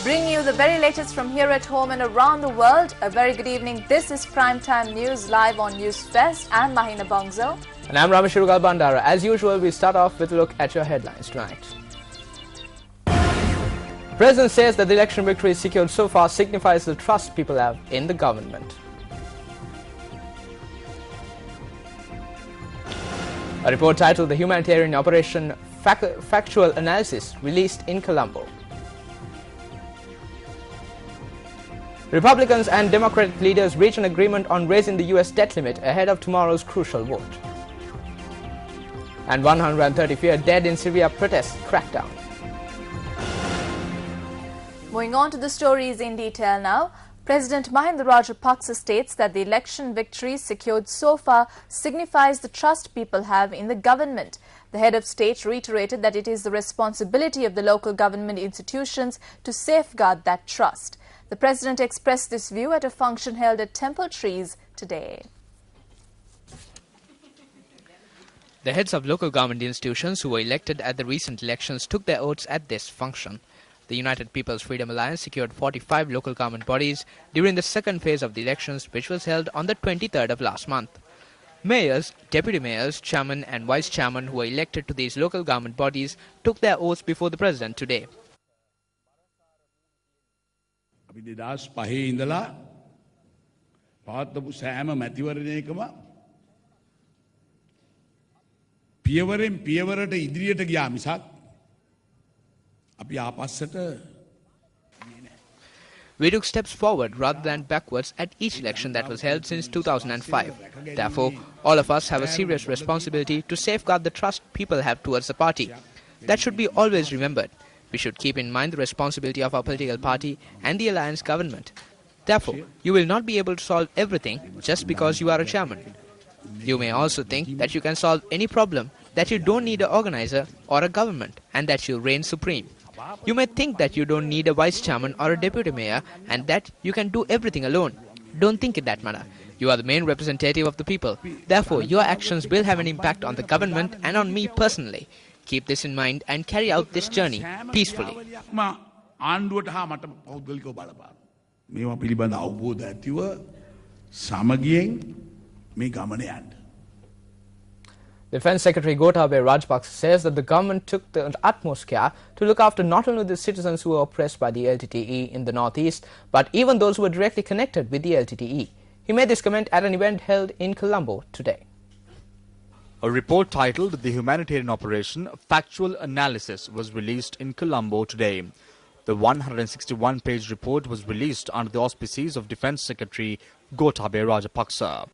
Bring you the very latest from here at home and around the world. A very good evening. This is Primetime News live on News Fest. I'm Mahina Bongzo. And I'm Rameshurugal Bandara. As usual, we start off with a look at your headlines tonight. The President says that the election victory secured so far signifies the trust people have in the government. A report titled The Humanitarian Operation Factual Analysis released in Colombo. Republicans and Democratic leaders reach an agreement on raising the US debt limit ahead of tomorrow's crucial vote. And 130 feared dead in Syria protest crackdown. Moving on to the stories in detail now. President Mahinda Rajapaksa states that the election victory secured so far signifies the trust people have in the government. The head of state reiterated that it is the responsibility of the local government institutions to safeguard that trust. The President expressed this view at a function held at Temple Trees today. The heads of local government institutions who were elected at the recent elections took their oaths at this function. The United People's Freedom Alliance secured 45 local government bodies during the second phase of the elections, which was held on the 23rd of last month. Mayors, deputy mayors, chairman and vice chairman who were elected to these local government bodies took their oaths before the President today. අපි 2005 ඉඳලා පවත්වපු සෑම මැතිවරණයකම පියවරෙන් පියවරට ඉදිරියට ගියා මිසක් අපි ආපස්සට We took steps forward rather than backwards at each election that was held since 2005. Therefore, all of us have a serious responsibility to safeguard the trust people have towards the party. That should be always remembered. We should keep in mind the responsibility of our political party and the alliance government. Therefore, you will not be able to solve everything just because you are a chairman. You may also think that you can solve any problem, that you don't need an organizer or a government, and that you reign supreme. You may think that you don't need a vice chairman or a deputy mayor, and that you can do everything alone. Don't think in that manner. You are the main representative of the people. Therefore, your actions will have an impact on the government and on me personally. Keep this in mind and carry out this journey peacefully. ආණ්ඩුවට හා මට පෞද්ගලිකව බලපාන. මේවා පිළිබඳ අවබෝධ ඇතිව සමගියෙන් මේ ගමන යන්න. Defence Secretary Gotabaya Rajapaksa says that the government took the utmost care to look after not only the citizens who were oppressed by the LTTE in the northeast, but even those who were directly connected with the LTTE. He made this comment at an event held in Colombo today. A report titled The Humanitarian Operation Factual Analysis was released in Colombo today. The 161-page report was released under the auspices of Defence Secretary Gotabaya Rajapaksa.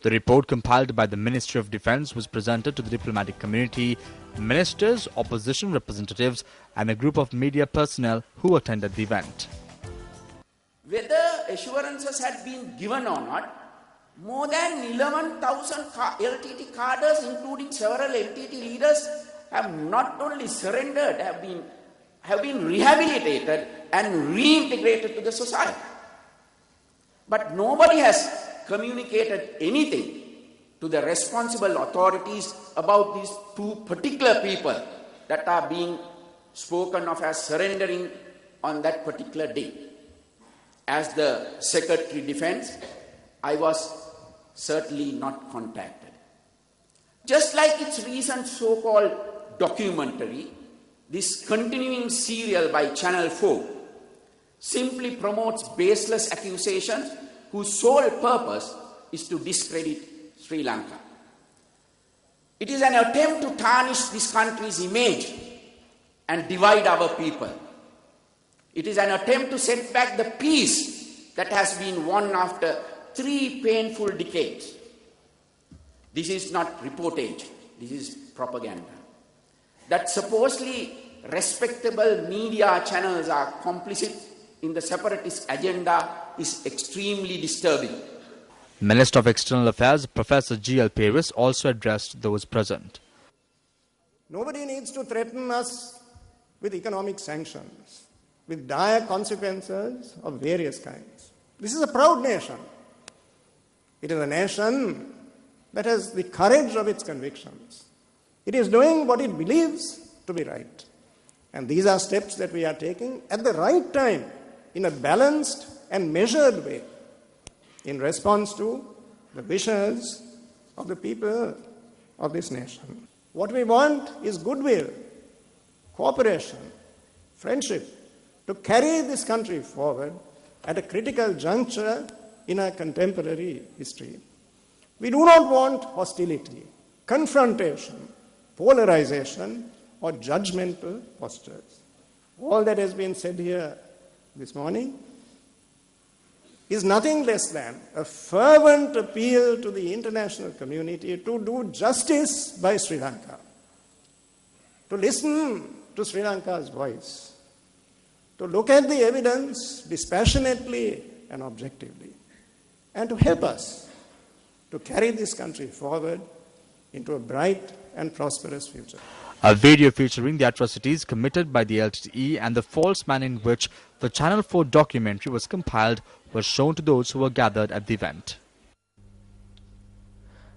The report compiled by the Ministry of Defence was presented to the diplomatic community, ministers, opposition representatives and a group of media personnel who attended the event. Whether assurances had been given or not, more than 11,000 LTT cadres, including several LTT leaders, have not only surrendered, have been rehabilitated and reintegrated to the society. But nobody has communicated anything to the responsible authorities about these two particular people that are being spoken of as surrendering on that particular day. As the Secretary of Defence, I was certainly not contacted. Just like its recent so-called documentary, this continuing serial by Channel 4 simply promotes baseless accusations whose sole purpose is to discredit Sri Lanka. It is an attempt to tarnish this country's image and divide our people. It is an attempt to set back the peace that has been won after 3 painful decades. This is not reportage, this is propaganda. That supposedly respectable media channels are complicit in the separatist agenda is extremely disturbing. Minister of External Affairs Professor G.L. Paris also addressed those present. Nobody needs to threaten us with economic sanctions, with dire consequences of various kinds. This is a proud nation. It is a nation that has the courage of its convictions. It is doing what it believes to be right. And these are steps that we are taking at the right time, in a balanced and measured way, in response to the wishes of the people of this nation. What we want is goodwill, cooperation, friendship, to carry this country forward at a critical juncture in our contemporary history. We do not want hostility, confrontation, polarization, or judgmental postures. All that has been said here this morning is nothing less than a fervent appeal to the international community to do justice by Sri Lanka, to listen to Sri Lanka's voice, to look at the evidence dispassionately and objectively, and to help us to carry this country forward into a bright and prosperous future. A video featuring the atrocities committed by the LTTE and the false manner in which the Channel 4 documentary was compiled was shown to those who were gathered at the event.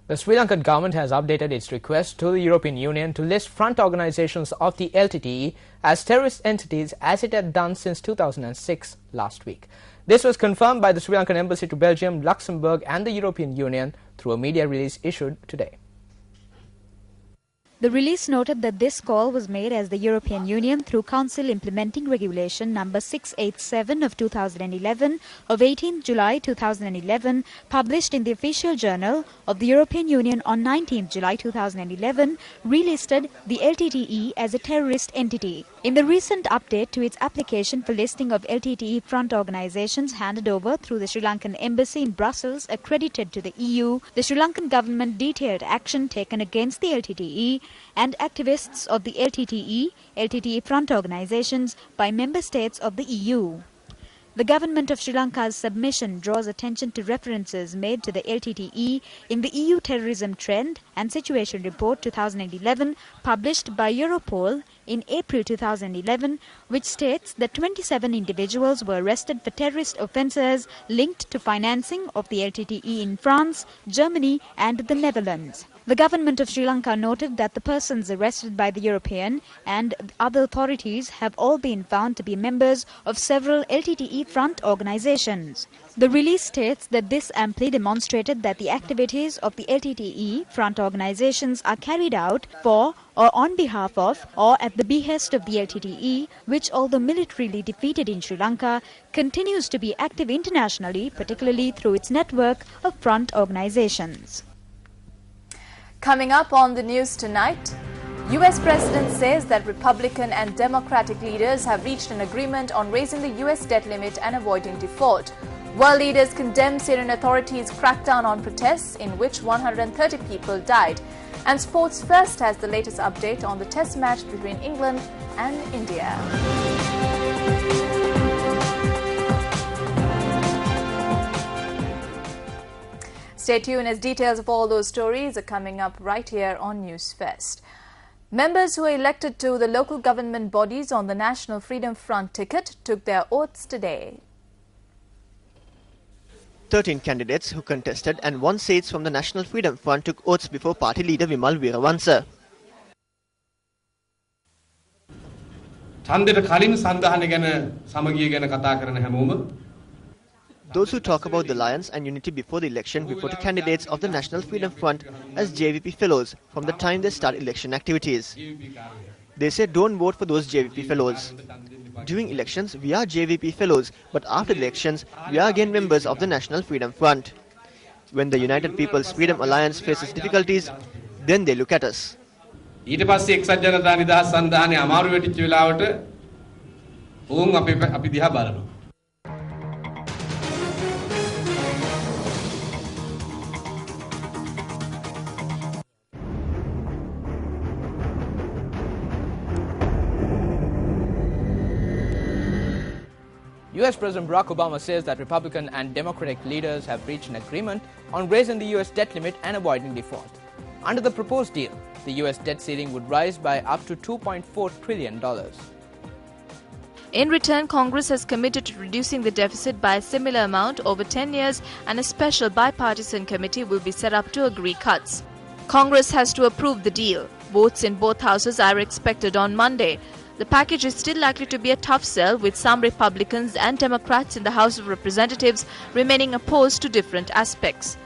The Sri Lankan government has updated its request to the European Union to list front organizations of the LTTE as terrorist entities, as it had done since 2006 last week. This was confirmed by the Sri Lankan embassy to Belgium, Luxembourg and the European Union through a media release issued today. The release noted that this call was made as the European Union, through Council Implementing Regulation number 687 of 2011 of 18 July 2011, published in the Official Journal of the European Union on 19 July 2011, relisted the LTTE as a terrorist entity. In the recent update to its application for listing of LTTE front organizations handed over through the Sri Lankan embassy in Brussels accredited to the EU, the Sri Lankan government detailed action taken against the LTTE and activists of the LTTE front organizations by member states of the EU. The government of Sri Lanka's submission draws attention to references made to the LTTE in the EU Terrorism Trend and Situation Report 2011 published by Europol in April 2011, which states that 27 individuals were arrested for terrorist offences linked to financing of the LTTE in France, Germany and the Netherlands. The government of Sri Lanka noted that the persons arrested by the European and other authorities have all been found to be members of several LTTE front organizations. The release states that this amply demonstrated that the activities of the LTTE front organizations are carried out for or on behalf of or at the behest of the LTTE, which, although militarily defeated in Sri Lanka, continues to be active internationally, particularly through its network of front organizations. Coming up on the news tonight, US President says that Republican and Democratic leaders have reached an agreement on raising the US debt limit and avoiding default. World leaders condemn Syrian authorities' crackdown on protests in which 130 people died. And Sports First has the latest update on the test match between England and India. Stay tuned as details of all those stories are coming up right here on News Fest. Members who were elected to the local government bodies on the National Freedom Front ticket took their oaths today. 13 candidates who contested and won seats from the National Freedom Front took oaths before party leader Vimal Weerawansa. Those who talk about the alliance and unity before the election refer to candidates of the National Freedom Front as JVP fellows from the time they start election activities. They say don't vote for those JVP fellows. During elections, we are JVP fellows, but after the elections, we are again members of the National Freedom Front. When the United People's Freedom Alliance faces difficulties, then they look at us. US President Barack Obama says that Republican and Democratic leaders have reached an agreement on raising the US debt limit and avoiding default. Under the proposed deal, the US debt ceiling would rise by up to $2.4 trillion. In return, Congress has committed to reducing the deficit by a similar amount over 10 years, and a special bipartisan committee will be set up to agree cuts. Congress has to approve the deal. Votes in both houses are expected on Monday. The package is still likely to be a tough sell, with some Republicans and Democrats in the House of Representatives remaining opposed to different aspects.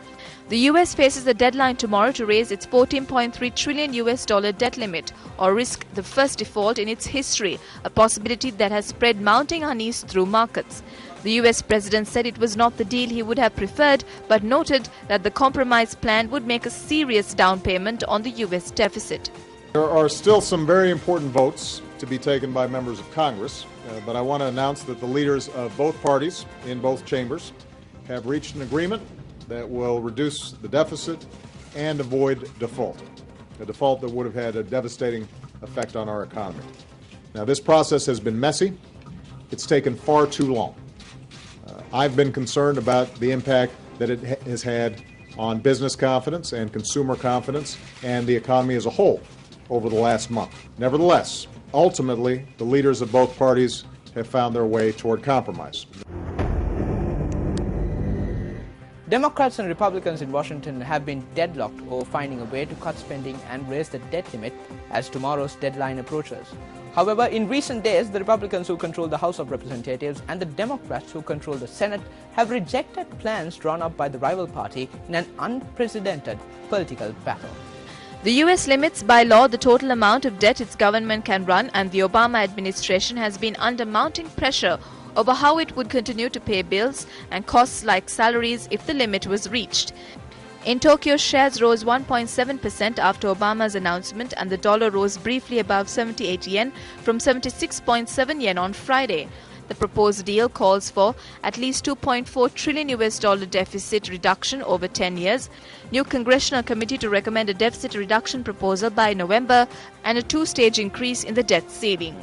The US faces a deadline tomorrow to raise its $14.3 trillion debt limit, or risk the first default in its history, a possibility that has spread mounting unease through markets. The US president said it was not the deal he would have preferred, but noted that the compromise plan would make a serious down payment on the US deficit. There are still some very important votes to be taken by members of Congress, but I want to announce that the leaders of both parties in both chambers have reached an agreement that will reduce the deficit and avoid default, a default that would have had a devastating effect on our economy. Now, this process has been messy. It's taken far too long. I've been concerned about the impact that it has had on business confidence and consumer confidence and the economy as a whole over the last month. Nevertheless, ultimately, the leaders of both parties have found their way toward compromise. Democrats and Republicans in Washington have been deadlocked over finding a way to cut spending and raise the debt limit as tomorrow's deadline approaches. However, in recent days, the Republicans who control the House of Representatives and the Democrats who control the Senate have rejected plans drawn up by the rival party in an unprecedented political battle. The US limits by law the total amount of debt its government can run, and the Obama administration has been under mounting pressure over how it would continue to pay bills and costs like salaries if the limit was reached. In Tokyo, shares rose 1.7% after Obama's announcement, and the dollar rose briefly above 78 yen from 76.7 yen on Friday. The proposed deal calls for at least $2.4 trillion deficit reduction over 10 years, new congressional committee to recommend a deficit reduction proposal by November, and a two-stage increase in the debt ceiling.